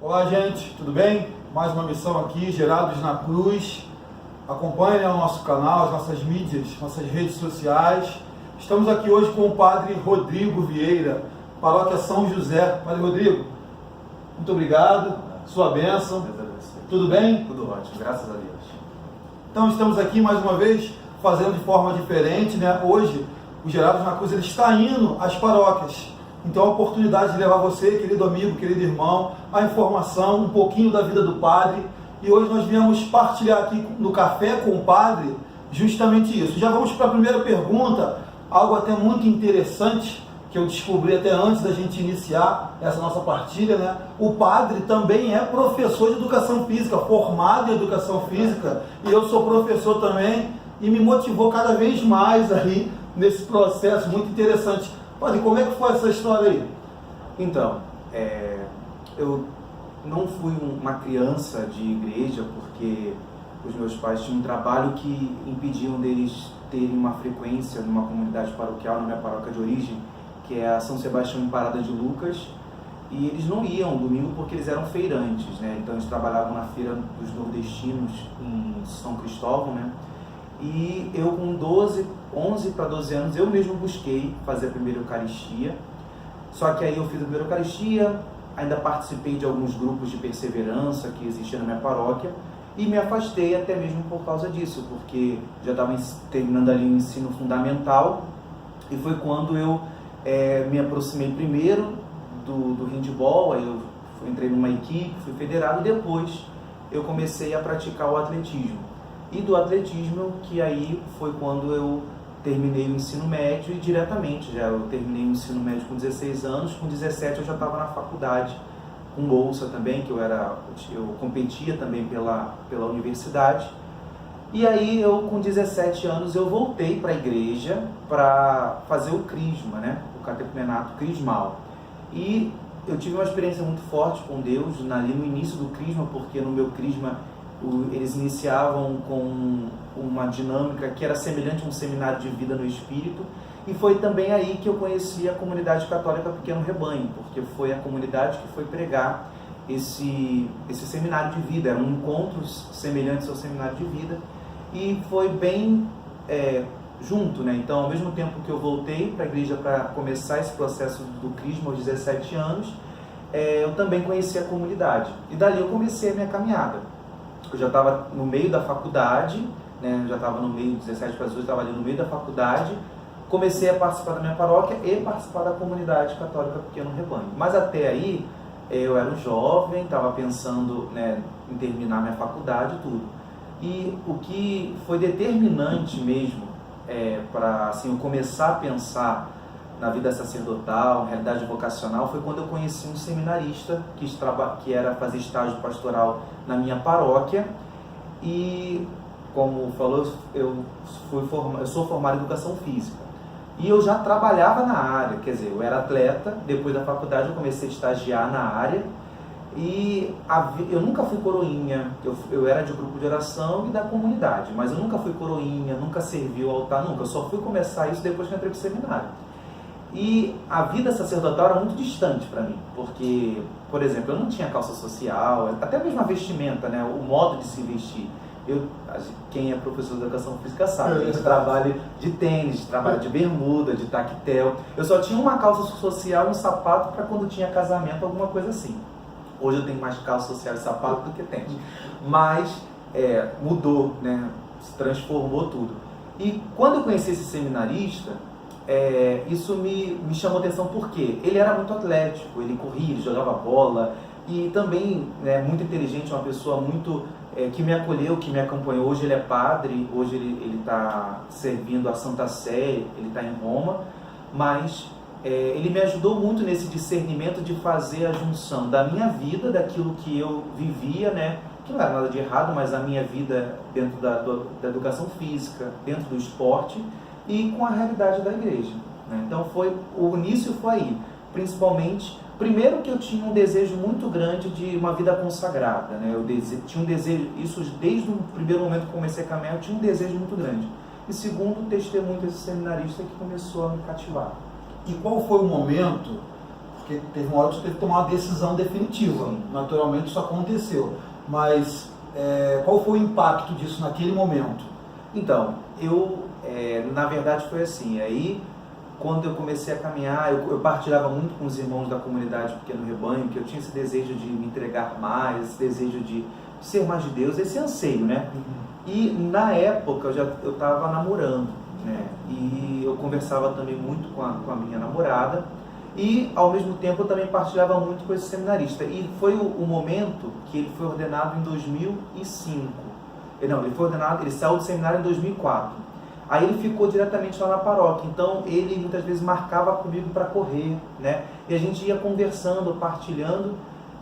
Olá, gente, tudo bem? Mais uma missão aqui, Gerados na Cruz. Acompanhe o nosso canal, as nossas mídias, nossas redes sociais. Estamos aqui hoje com o Padre Rodrigo Vieira, Paróquia São José. Padre Rodrigo, muito obrigado, sua bênção. Tudo bem? Tudo ótimo, graças a Deus. Então estamos aqui mais uma vez, fazendo de forma diferente, né? Hoje, o Gerados na Cruz ele está indo às paróquias. Então, a oportunidade de levar você, querido amigo, querido irmão, a informação, um pouquinho da vida do Padre. E hoje nós viemos partilhar aqui no Café com o Padre justamente isso. Já vamos para a primeira pergunta, algo até muito interessante, que eu descobri até antes da gente iniciar essa nossa partilha, né? O Padre também é professor de Educação Física, formado em Educação Física, e eu sou professor também, e me motivou cada vez mais aí nesse processo muito interessante. Padre, como é que foi essa história aí? Então, eu não fui uma criança de igreja porque os meus pais tinham um trabalho que impediam deles terem uma frequência numa comunidade paroquial, na minha paróquia de origem, que é a São Sebastião em Parada de Lucas, e eles não iam domingo porque eles eram feirantes, né? Então eles trabalhavam na feira dos nordestinos em São Cristóvão, né? E eu com 11 para 12 anos, eu mesmo busquei fazer a primeira Eucaristia. Só que aí eu fiz a primeira Eucaristia, ainda participei de alguns grupos de perseverança que existiam na minha paróquia e me afastei até mesmo por causa disso, porque já estava terminando ali o ensino fundamental e foi quando eu me aproximei primeiro do handball, aí eu entrei numa equipe, fui federado e depois eu comecei a praticar o atletismo. E do atletismo, que aí foi quando eu terminei o ensino médio e diretamente, eu terminei o ensino médio com 16 anos, com 17 eu já estava na faculdade, com bolsa também, que eu competia também pela universidade. E aí eu com 17 anos eu voltei para a igreja para fazer o crisma, né? O catecumenato crismal. E eu tive uma experiência muito forte com Deus ali no início do crisma, porque no meu crisma eles iniciavam com uma dinâmica que era semelhante a um seminário de vida no Espírito, e foi também aí que eu conheci a comunidade católica Pequeno Rebanho, porque foi a comunidade que foi pregar esse seminário de vida, eram encontros semelhantes ao seminário de vida, e foi bem junto, né? Então, ao mesmo tempo que eu voltei para a igreja para começar esse processo do crisma aos 17 anos, eu também conheci a comunidade, e dali eu comecei a minha caminhada. Eu já estava no meio da faculdade, né? Já estava no meio, 17 para 18, estava ali no meio da faculdade, comecei a participar da minha paróquia e participar da comunidade católica Pequeno Rebanho. Mas até aí, eu era um jovem, estava pensando, né, em terminar minha faculdade e tudo. E o que foi determinante mesmo para assim, eu começar a pensar na vida sacerdotal, realidade vocacional, foi quando eu conheci um seminarista que era fazer estágio pastoral na minha paróquia. E, como falou, eu sou formado em Educação Física. E eu já trabalhava na área, quer dizer, eu era atleta, depois da faculdade eu comecei a estagiar na área. E eu nunca fui coroinha, eu era de grupo de oração e da comunidade, mas eu nunca fui coroinha, nunca servi o altar, nunca. Eu só fui começar isso depois que eu entrei para o seminário. E a vida sacerdotal era muito distante para mim, porque, por exemplo, eu não tinha calça social, até mesmo a vestimenta, né, o modo de se vestir. Quem é professor de educação física sabe, a gente trabalha de tênis, trabalha de bermuda, de tactel. Eu só tinha uma calça social e um sapato para quando tinha casamento, alguma coisa assim. Hoje eu tenho mais calça social e sapato do que tênis. Mas mudou, né, se transformou tudo. E quando eu conheci esse seminarista, isso me chamou atenção porque ele era muito atlético, ele corria, ele jogava bola e também, né, muito inteligente, uma pessoa muito que me acolheu, que me acompanhou. Hoje ele é padre, hoje ele está servindo a Santa Sé, ele está em Roma, mas ele me ajudou muito nesse discernimento de fazer a junção da minha vida, daquilo que eu vivia, né, que não era nada de errado, mas a minha vida dentro da educação física, dentro do esporte, e com a realidade da igreja, né? Então o início foi aí, principalmente, primeiro que eu tinha um desejo muito grande de uma vida consagrada, né? Tinha um desejo, isso desde o primeiro momento que comecei a caminhar, eu tinha um desejo muito grande. E segundo, o testemunho desse seminarista que começou a me cativar. E qual foi o momento Porque teve uma hora que você teve que tomar uma decisão definitiva. Sim. Naturalmente isso aconteceu. Mas qual foi o impacto disso naquele momento? Então, na verdade foi assim, aí quando eu comecei a caminhar, eu partilhava muito com os irmãos da comunidade Pequeno Rebanho, que eu tinha esse desejo de me entregar mais, esse desejo de ser mais de Deus, esse anseio, né? E na época eu estava namorando, né? E eu conversava também muito com a minha namorada, e ao mesmo tempo eu também partilhava muito com esse seminarista. E foi o momento que ele foi ordenado em 2005. Não, ele saiu do seminário em 2004. Aí ele ficou diretamente lá na paróquia, então ele muitas vezes marcava comigo para correr, né? E a gente ia conversando, partilhando,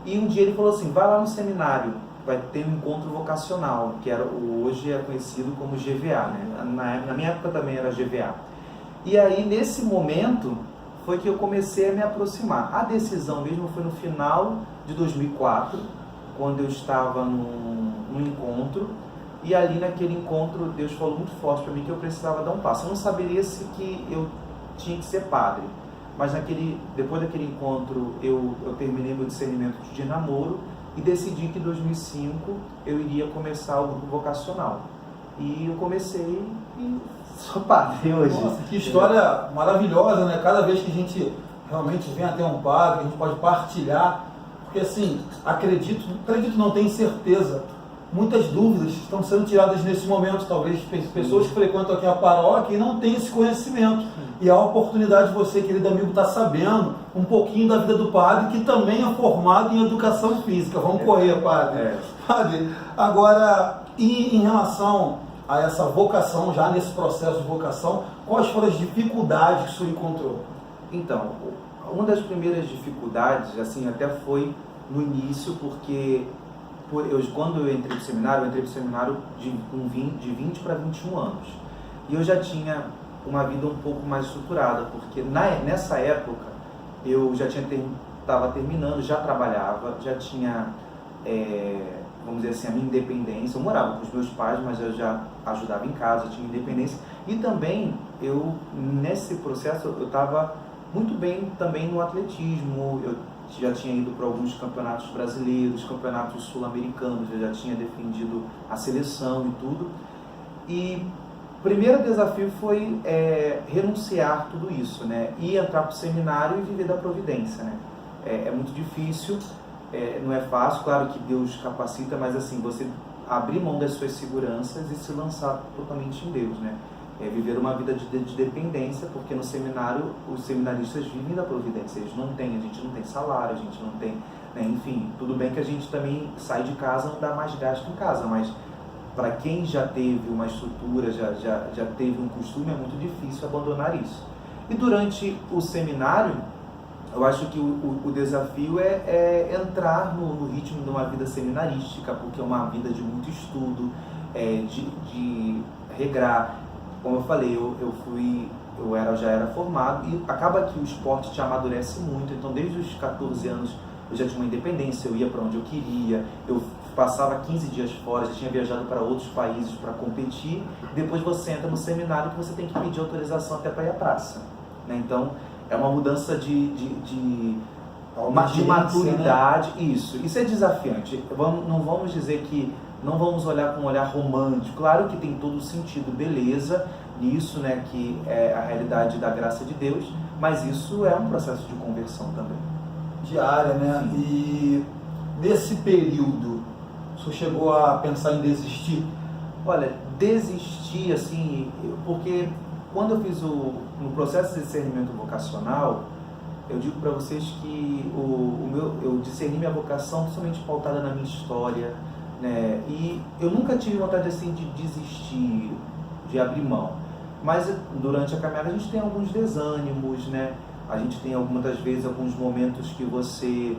e um dia ele falou assim, vai lá no seminário, vai ter um encontro vocacional, que hoje é conhecido como GVA, né? Na minha época também era GVA. E aí nesse momento foi que eu comecei a me aproximar. A decisão mesmo foi no final de 2004, quando eu estava num encontro, e ali naquele encontro Deus falou muito forte para mim que eu precisava dar um passo. Eu não saberia se que eu tinha que ser padre, mas depois daquele encontro eu terminei meu discernimento de namoro e decidi que em 2005 eu iria começar o grupo vocacional. E eu comecei e sou padre hoje. Nossa, que história maravilhosa, né? Cada vez que a gente realmente vem até um padre, a gente pode partilhar, porque assim, acredito não, tenho certeza, muitas dúvidas estão sendo tiradas nesse momento, talvez pessoas que frequentam aqui a paróquia e não têm esse conhecimento. E a oportunidade de você, querido amigo, estar sabendo um pouquinho da vida do padre, que também é formado em educação física. Vamos correr, padre. Padre, agora, e em relação a essa vocação, já nesse processo de vocação, quais foram as dificuldades que o senhor encontrou? Então, uma das primeiras dificuldades, assim, até foi no início, porque quando eu entrei pro seminário de 20 para 21 anos. E eu já tinha uma vida um pouco mais estruturada, porque nessa época eu já estava terminando, já trabalhava, já tinha, vamos dizer assim, a minha independência. Eu morava com os meus pais, mas eu já ajudava em casa, tinha independência. E também, nesse processo, eu estava muito bem também no atletismo. Eu já tinha ido para alguns campeonatos brasileiros, campeonatos sul-americanos, eu já tinha defendido a seleção e tudo. E o primeiro desafio foi renunciar tudo isso, né? E entrar para o seminário e viver da providência, né? É muito difícil, não é fácil, claro que Deus capacita, mas assim, você abrir mão das suas seguranças e se lançar totalmente em Deus, né? Viver uma vida de dependência, porque no seminário os seminaristas vivem da providência, a gente não tem salário, a gente não tem, né? Enfim, tudo bem que a gente também sai de casa, não dá mais gasto em casa, mas para quem já teve uma estrutura, já teve um costume, é muito difícil abandonar isso. E durante o seminário, eu acho que o desafio é entrar no ritmo de uma vida seminarística, porque é uma vida de muito estudo, de regrar. Como eu falei, eu já era formado e acaba que o esporte te amadurece muito. Então, desde os 14 anos, eu já tinha uma independência, eu ia para onde eu queria, eu passava 15 dias fora, já tinha viajado para outros países para competir. Depois você entra no seminário que você tem que pedir autorização até para ir à praça, né? Então, é uma mudança de maturidade, né? Isso é desafiante. Não vamos dizer que não vamos olhar com um olhar romântico. Claro que tem todo o sentido, beleza, nisso, né, que é a realidade da graça de Deus, mas isso é um processo de conversão também. Diária, né? Sim. E nesse período, o senhor chegou a pensar em desistir? Olha, desistir, assim, porque quando eu fiz no processo de discernimento vocacional, eu digo para vocês que eu discerni minha vocação totalmente pautada na minha história, né? E eu nunca tive vontade assim de desistir, de abrir mão. Mas durante a caminhada a gente tem alguns desânimos, né? A gente tem muitas vezes alguns momentos que você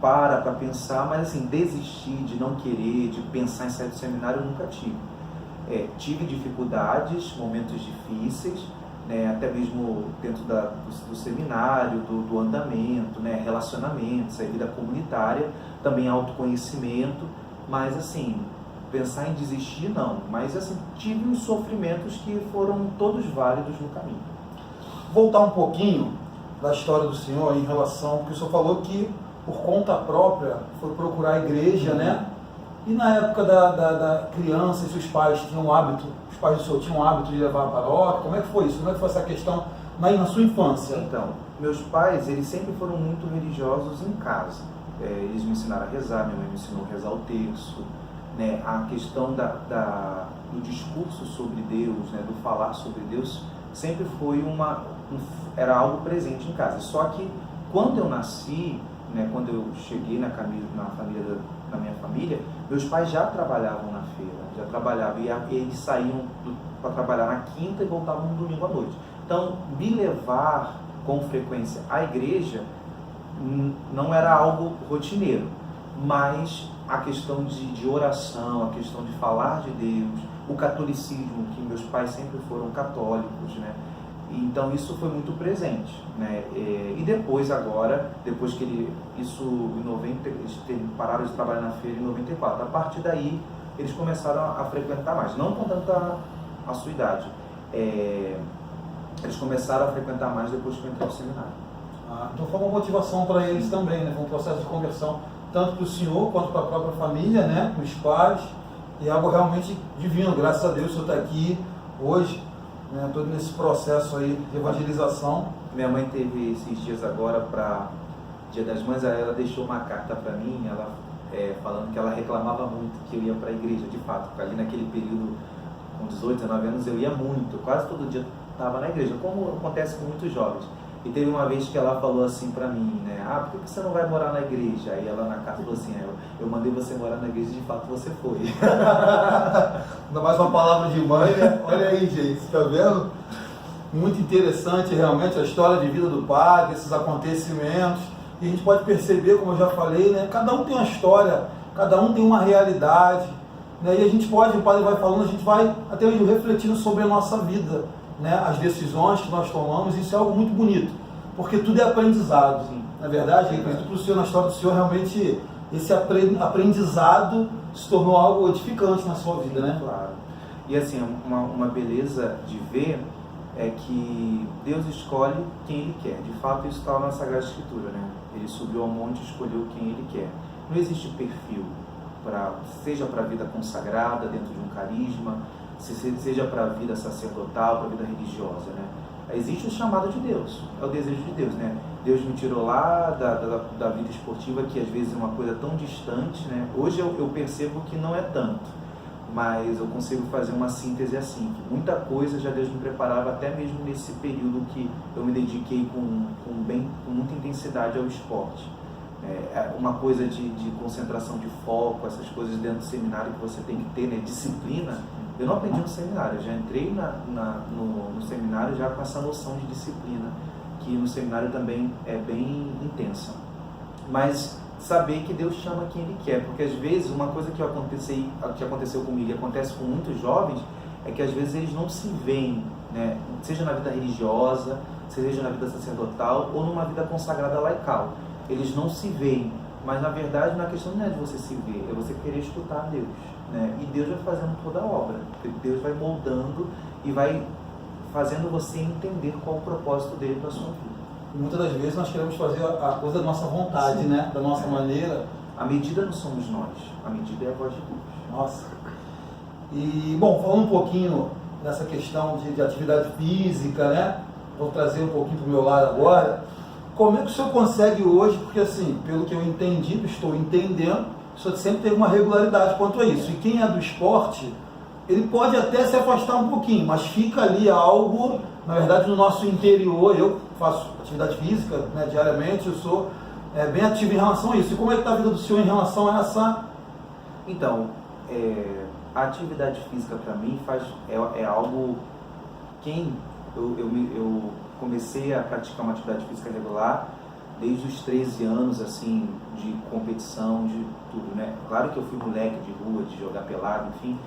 para pensar, mas assim, desistir de não querer, de pensar em sair do seminário, eu nunca tive. Tive dificuldades, momentos difíceis, né? Até mesmo dentro do seminário, do andamento, né? Relacionamentos, a vida comunitária, também autoconhecimento, mas assim, pensar em desistir não, mas assim, tive uns sofrimentos que foram todos válidos no caminho. Voltar um pouquinho, da história do senhor em relação, porque o senhor falou que por conta própria foi procurar a igreja, né? E na época da criança, se os pais tinham o hábito, os pais do senhor tinham o hábito de levar a paróquia, como é que foi isso? Como é que foi essa questão na sua infância? Então, meus pais, eles sempre foram muito religiosos em casa. Eles me ensinaram a rezar, minha mãe me ensinou a rezar o terço, né? A questão do discurso sobre Deus, né? Do falar sobre Deus, sempre foi era algo presente em casa. Só que quando eu nasci, né? Quando eu cheguei na minha família, meus pais já trabalhavam na feira, já trabalhavam, e eles saíam para trabalhar na quinta e voltavam no domingo à noite. Então, me levar com frequência à igreja não era algo rotineiro, mas a questão de oração, a questão de falar de Deus, o catolicismo, que meus pais sempre foram católicos, né? Então isso foi muito presente, né? E depois que eles pararam de trabalhar na feira em 94, a partir daí eles começaram a frequentar mais, não com tanta a sua idade, eles começaram a frequentar mais depois que eu entrei no seminário. Então foi uma motivação para eles também, né? Foi um processo de conversão, tanto para o senhor quanto para a própria família, né? Para os pais, e algo realmente divino. Graças a Deus o senhor está aqui hoje, né? Todo nesse processo aí de evangelização. Minha mãe teve esses dias agora para Dia das Mães, ela deixou uma carta para mim, ela falando que ela reclamava muito que eu ia para a igreja, de fato, porque ali naquele período, com 18, 19 anos, eu ia muito, quase todo dia estava na igreja, como acontece com muitos jovens. E teve uma vez que ela falou assim pra mim, né? Por que você não vai morar na igreja? Aí ela na carta falou assim, eu mandei você morar na igreja e de fato você foi. Ainda mais uma palavra de mãe, né? Olha aí, gente, tá vendo? Muito interessante realmente a história de vida do padre, esses acontecimentos. E a gente pode perceber, como eu já falei, né? Cada um tem uma história, cada um tem uma realidade, né? E a gente pode, o padre vai falando, a gente vai até hoje refletindo sobre a nossa vida, né, as decisões que nós tomamos. Isso é algo muito bonito, porque tudo é aprendizado. Sim. Na verdade, eu acredito que o senhor, na história do senhor, realmente esse aprendizado se tornou algo edificante na sua vida, né? Claro. E assim, uma beleza de ver é que Deus escolhe quem Ele quer. De fato, isso está na Sagrada Escritura, né? Ele subiu ao monte e escolheu quem Ele quer. Não existe perfil, seja para a vida consagrada, dentro de um carisma, seja para a vida sacerdotal, para a vida religiosa, né? Existe o chamado de Deus, é o desejo de Deus, né? Deus me tirou lá da vida esportiva, que às vezes é uma coisa tão distante, né? Hoje eu percebo que não é tanto, mas eu consigo fazer uma síntese assim, que muita coisa já Deus me preparava, até mesmo nesse período que eu me dediquei com muita intensidade ao esporte. Uma coisa de concentração, de foco, essas coisas dentro do seminário que você tem que ter, né? Disciplina. Eu não aprendi no seminário, eu já entrei no seminário já com essa noção de disciplina, que no seminário também é bem intensa. Mas saber que Deus chama quem Ele quer, porque às vezes uma coisa que aconteceu comigo e acontece com muitos jovens, é que às vezes eles não se veem, né? Seja na vida religiosa, seja na vida sacerdotal ou numa vida consagrada laical. Eles não se veem, mas na verdade a questão não é de você se ver, é você querer escutar Deus. Né? E Deus vai fazendo toda a obra, Deus vai moldando e vai fazendo você entender qual o propósito dele para a sua vida. Muitas das vezes nós queremos fazer a coisa da nossa vontade, né? Da nossa maneira. A medida não somos nós, a medida é a voz de Deus. Nossa. E, bom, falando um pouquinho dessa questão de atividade física, né? Vou trazer um pouquinho para o meu lado agora. Como é que o senhor consegue hoje, porque assim, pelo que eu entendi, estou entendendo, o senhor sempre teve uma regularidade quanto a isso. E quem é do esporte, ele pode até se afastar um pouquinho, mas fica ali algo, na verdade, no nosso interior. Eu faço atividade física, né, diariamente, eu sou bem ativo em relação a isso. E como é que está a vida do senhor em relação a essa... Então, a atividade física para mim é algo... Eu comecei a praticar uma atividade física regular desde os 13 anos, assim, de competição, de tudo, né? Claro que eu fui moleque de rua, de jogar pelado, enfim,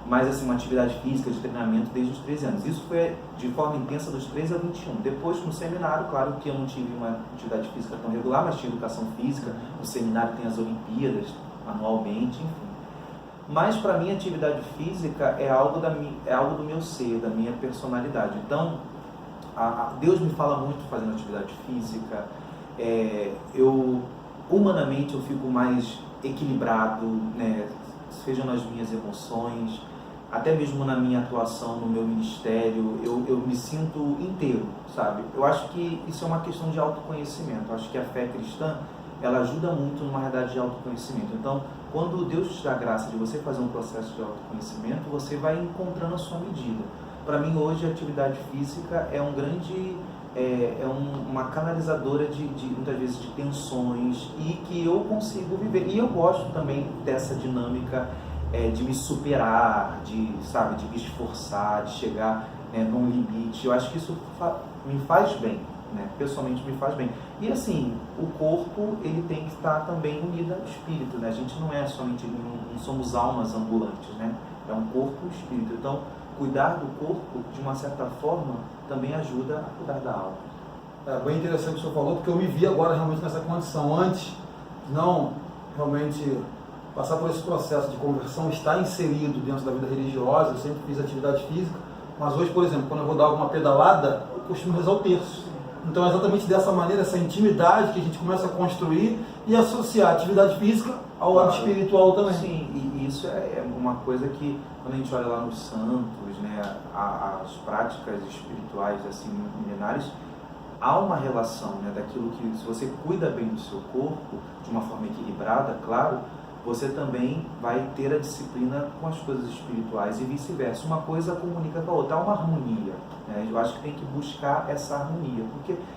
mas assim, uma atividade física, de treinamento desde os 13 anos. Isso foi de forma intensa dos 13 a 21. Depois, no seminário, claro que eu não tive uma atividade física tão regular, mas tinha educação física. No seminário tem as Olimpíadas anualmente, enfim. Mas para mim, a atividade física é algo do meu ser, da minha personalidade. Então, Deus me fala muito fazendo atividade física, humanamente eu fico mais equilibrado, né? Seja nas minhas emoções, até mesmo na minha atuação no meu ministério, eu me sinto inteiro, sabe? Eu acho que isso é uma questão de autoconhecimento. Eu acho que a fé cristã, ela ajuda muito numa realidade de autoconhecimento. Então, quando Deus te dá a graça de você fazer um processo de autoconhecimento, você vai encontrando a sua medida. Para mim, hoje, a atividade física é uma canalizadora de muitas vezes de tensões, e que eu consigo viver. E eu gosto também dessa dinâmica de me superar, de me esforçar, de chegar num limite. Eu acho que isso me faz bem, né? Pessoalmente me faz bem. E assim, o corpo, ele tem que estar também unido ao espírito, né? A gente não é somente, não somos almas ambulantes, né? É um corpo e espírito. Então, cuidar do corpo, de uma certa forma, também ajuda a cuidar da alma. É bem interessante o que o senhor falou, porque eu me vi agora realmente nessa condição. Antes, não realmente passar por esse processo de conversão, estar inserido dentro da vida religiosa, eu sempre fiz atividade física, mas hoje, por exemplo, quando eu vou dar alguma pedalada, eu costumo rezar o terço. Então é exatamente dessa maneira, essa intimidade que a gente começa a construir e associar a atividade física ao lado espiritual também. Sim, e isso é uma coisa que, quando a gente olha lá nos santos, né, as práticas espirituais assim, milenares, há uma relação, né, daquilo que, se você cuida bem do seu corpo, de uma forma equilibrada, claro, você também vai ter a disciplina com as coisas espirituais e vice-versa. Uma coisa comunica com a outra, há uma harmonia, né? Eu acho que tem que buscar essa harmonia,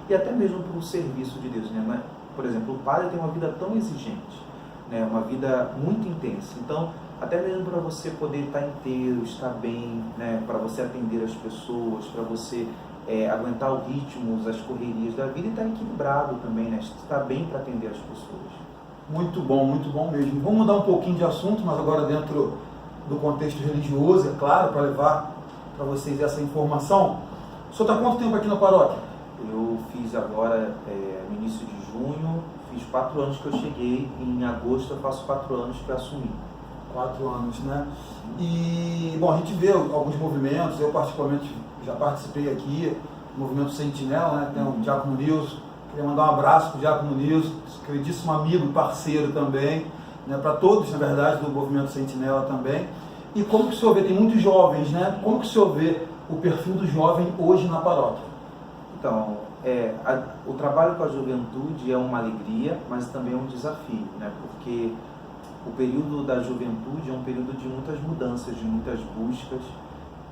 e até mesmo para o serviço de Deus, né? Por exemplo, o padre tem uma vida tão exigente, né? Uma vida muito intensa. Então, até mesmo para você poder estar inteiro, estar bem, né? Para você atender as pessoas, para você aguentar o ritmo, as correrias da vida, e estar equilibrado também, né? Estar bem para atender as pessoas. Muito bom mesmo. Vamos mudar um pouquinho de assunto, mas agora dentro do contexto religioso, é claro, para levar para vocês essa informação. O senhor está quanto tempo aqui na paróquia? Eu fiz agora, no início de junho, fiz 4 anos que eu cheguei, em agosto eu faço 4 anos que eu assumi. 4 anos, né? E, bom, a gente vê alguns movimentos, eu particularmente já participei aqui, do movimento Sentinela, né? Tem o Diácono Nilson. Queria mandar um abraço para o Diácono Nilson, queridíssimo amigo e parceiro também, né, para todos, na verdade, do movimento Sentinela também. E como que o senhor vê, tem muitos jovens, né? Como que o senhor vê o perfil do jovem hoje na paróquia? Então, o trabalho com a juventude é uma alegria, mas também é um desafio, né? Porque o período da juventude é um período de muitas mudanças, de muitas buscas,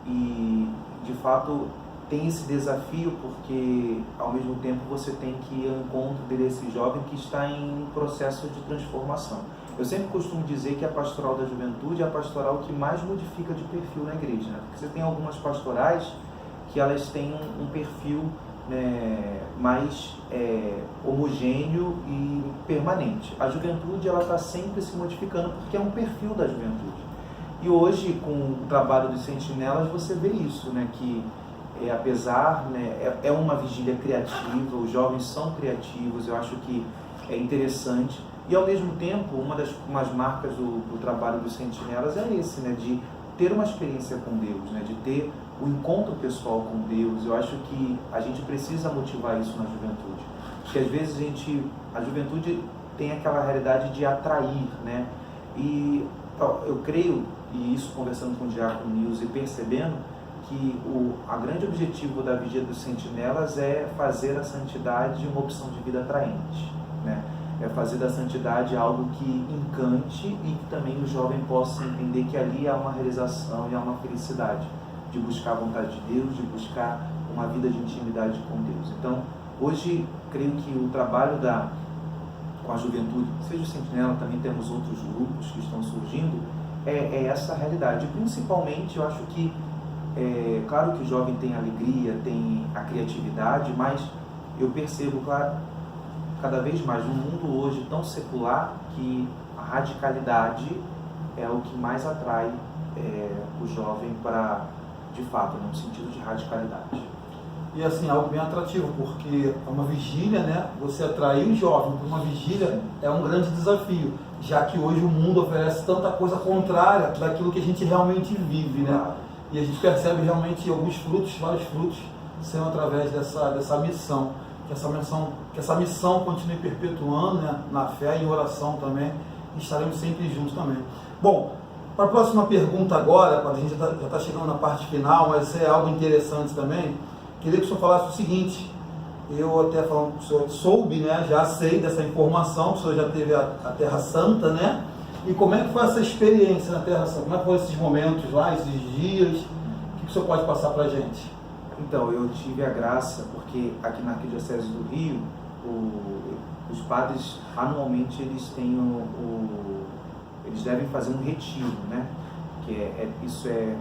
e, de fato, tem esse desafio porque, ao mesmo tempo, você tem que ir ao encontro desse jovem que está em processo de transformação. Eu sempre costumo dizer que a pastoral da juventude é a pastoral que mais modifica de perfil na igreja, né? Porque você tem algumas pastorais que elas têm um perfil, né, mais homogêneo e permanente. A juventude ela está sempre se modificando porque é um perfil da juventude. E hoje, com o trabalho dos sentinelas, você vê isso, né, que apesar, né, é uma vigília criativa, os jovens são criativos, eu acho que é interessante. E ao mesmo tempo, umas marcas do trabalho dos sentinelas é esse, né, de ter uma experiência com Deus, né, de ter o encontro pessoal com Deus. Eu acho que a gente precisa motivar isso na juventude. Porque às vezes a juventude tem aquela realidade de atrair, né? E eu creio, e isso conversando com o Diácono Nilson e percebendo, que o grande objetivo da Vigília dos Sentinelas é fazer a santidade uma opção de vida atraente, né? É fazer da santidade algo que encante e que também o jovem possa entender que ali há uma realização e há uma felicidade de buscar a vontade de Deus, de buscar uma vida de intimidade com Deus. Então, hoje, creio que o trabalho com a juventude, seja o Sentinela, também temos outros grupos que estão surgindo, é essa realidade. Principalmente, eu acho que claro que o jovem tem alegria, tem a criatividade, mas eu percebo, claro, cada vez mais no mundo hoje tão secular, que a radicalidade é o que mais atrai o jovem para, de fato, no sentido de radicalidade. E assim, algo bem atrativo, porque é uma vigília, né? Você atrair o jovem para uma vigília é um grande desafio, já que hoje o mundo oferece tanta coisa contrária daquilo que a gente realmente vive, né? E a gente percebe realmente alguns frutos, vários frutos sendo através dessa missão. Que essa missão continue perpetuando, né, na fé e em oração também, e estaremos sempre juntos também. Bom, para a próxima pergunta agora, a gente já está chegando na parte final, mas isso é algo interessante também, queria que o senhor falasse o seguinte. Eu até falando com o senhor, soube, né, já sei dessa informação, que o senhor já teve a Terra Santa, né? E como é que foi essa experiência na Terra Santa? Como é que foram esses momentos lá, esses dias? O que o senhor pode passar para a gente? Então, eu tive a graça, porque aqui na Arquidiocese do Rio, os padres, anualmente, eles têm eles devem fazer um retiro, né? Isso é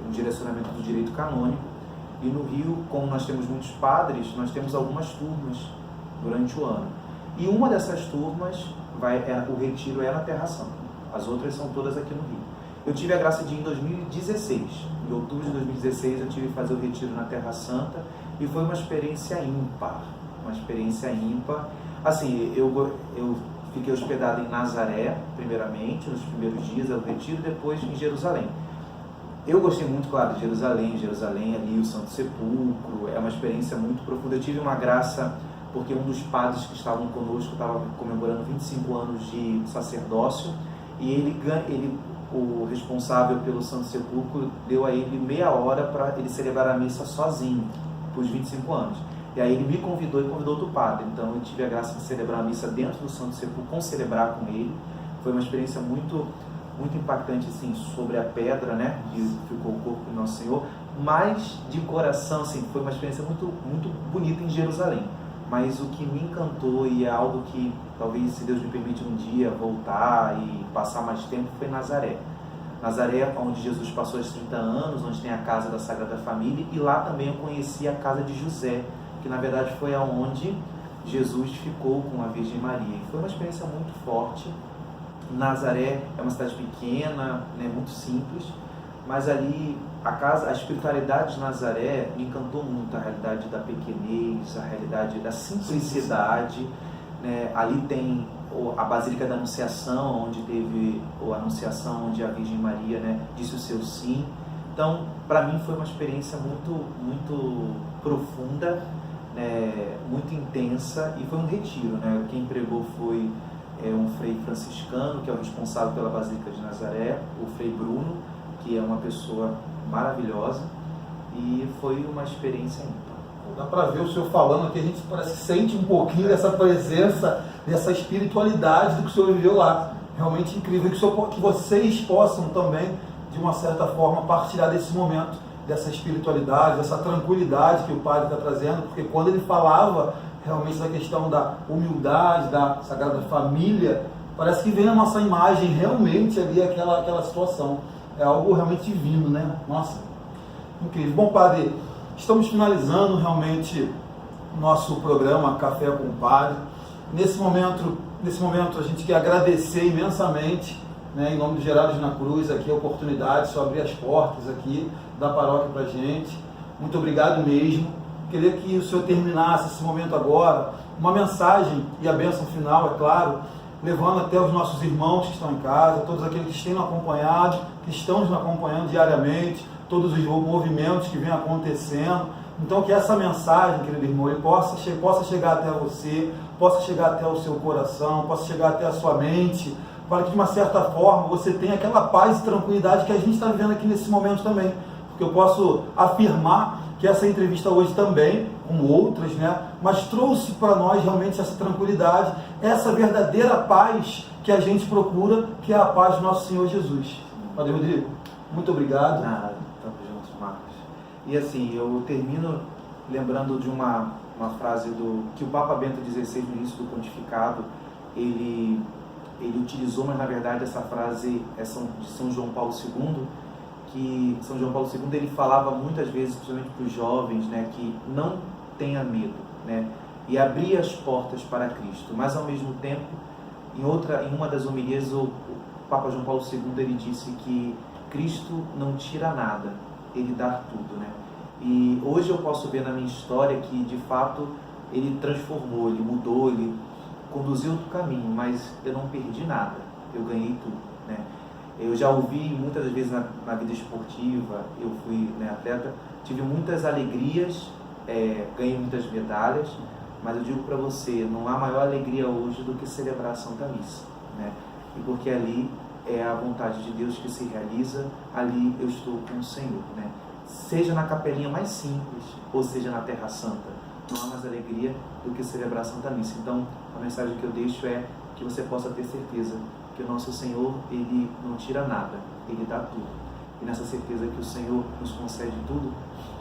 um direcionamento do direito canônico. E no Rio, como nós temos muitos padres, nós temos algumas turmas durante o ano. E uma dessas turmas, o retiro é na Terra Santa. As outras são todas aqui no Rio. Eu tive a graça de ir em 2016. Em outubro de 2016 eu tive que fazer o retiro na Terra Santa e foi uma experiência ímpar. Uma experiência ímpar. Assim, eu fiquei hospedado em Nazaré, primeiramente, nos primeiros dias do retiro, depois em Jerusalém. Eu gostei muito, claro, de Jerusalém ali, o Santo Sepulcro, é uma experiência muito profunda. Eu tive uma graça, porque um dos padres que estavam conosco estava comemorando 25 anos de sacerdócio, e o responsável pelo Santo Sepulcro deu a ele meia hora para ele celebrar a missa sozinho, por 25 anos. E aí ele me convidou e convidou outro padre, então eu tive a graça de celebrar a missa dentro do Santo Sepulcro, celebrar com ele. Foi uma experiência muito impactante, assim, sobre a pedra, né, que ficou o corpo do Nosso Senhor, mas de coração, assim, foi uma experiência muito bonita em Jerusalém. Mas o que me encantou, e é algo que talvez, se Deus me permite um dia voltar e passar mais tempo, foi Nazaré. Nazaré, onde Jesus passou os 30 anos, onde tem a casa da Sagrada Família, e lá também eu conheci a casa de José, que na verdade foi aonde Jesus ficou com a Virgem Maria. E foi uma experiência muito forte. Nazaré é uma cidade pequena, né, muito simples, mas ali a espiritualidade de Nazaré me encantou muito, a realidade da pequenez, a realidade da simplicidade, né? Ali tem a Basílica da Anunciação, onde teve a Anunciação, onde a Virgem Maria, né, disse o seu sim. Então, para mim foi uma experiência muito profunda, muito intensa, e foi um retiro, né? Quem pregou foi um frei franciscano, que é o responsável pela Basílica de Nazaré, o frei Bruno, que é uma pessoa maravilhosa, e foi uma experiência ímpar. Dá para ver o senhor falando aqui, a gente parece que sente um pouquinho dessa presença, dessa espiritualidade do que o senhor viveu lá. Realmente incrível, que vocês possam também, de uma certa forma, partilhar desse momento, dessa espiritualidade, dessa tranquilidade que o padre está trazendo, porque quando ele falava realmente da questão da humildade, da Sagrada Família, parece que vem na nossa imagem realmente ali aquela situação. É algo realmente divino, né? Nossa, incrível. Bom, padre, estamos finalizando realmente o nosso programa Café com o Padre. Nesse momento a gente quer agradecer imensamente, né, em nome do Gerardo na Cruz, aqui a oportunidade de só abrir as portas aqui da paróquia para a gente. Muito obrigado mesmo. Queria que o senhor terminasse esse momento agora, uma mensagem e a bênção final, é claro, levando até os nossos irmãos que estão em casa, todos aqueles que têm nos acompanhado, que estão nos acompanhando diariamente, todos os movimentos que vêm acontecendo. Então, que essa mensagem, querido irmão, ele possa chegar até você, possa chegar até o seu coração, possa chegar até a sua mente, para que, de uma certa forma, você tenha aquela paz e tranquilidade que a gente está vivendo aqui nesse momento também. Porque eu posso afirmar que essa entrevista hoje também, como outras, né, mas trouxe para nós realmente essa tranquilidade, essa verdadeira paz que a gente procura, que é a paz do nosso Senhor Jesus. Padre Rodrigo, muito obrigado. Nada, estamos juntos, Marcos. E assim, eu termino lembrando de uma frase que o Papa Bento XVI, no início do pontificado, ele utilizou, mas na verdade essa frase é de São João Paulo II, que São João Paulo II ele falava muitas vezes, principalmente para os jovens, né, que não tenha medo, né, e abrir as portas para Cristo. Mas ao mesmo tempo, em uma das homilias, o Papa João Paulo II ele disse que Cristo não tira nada, ele dá tudo, né? E hoje eu posso ver na minha história que de fato ele transformou, ele mudou, ele conduziu outro caminho, mas eu não perdi nada, eu ganhei tudo, né? Eu já ouvi muitas vezes na vida esportiva, eu fui, né, atleta, tive muitas alegrias, ganhei muitas medalhas, mas eu digo para você, não há maior alegria hoje do que celebrar a Santa Missa, né? E porque ali é a vontade de Deus que se realiza, ali eu estou com o Senhor, né? Seja na capelinha mais simples, ou seja na Terra Santa, não há mais alegria do que celebrar a Santa Missa. Então, a mensagem que eu deixo é que você possa ter certeza que o nosso Senhor, Ele não tira nada, Ele dá tudo. E nessa certeza que o Senhor nos concede tudo,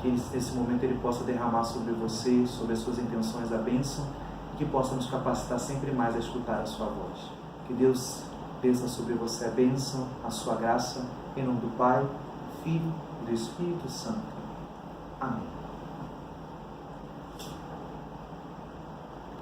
que nesse momento Ele possa derramar sobre você, sobre as suas intenções, a bênção, e que possa nos capacitar sempre mais a escutar a sua voz. Que Deus desça sobre você a bênção, a sua graça, em nome do Pai, do Filho e do Espírito Santo. Amém.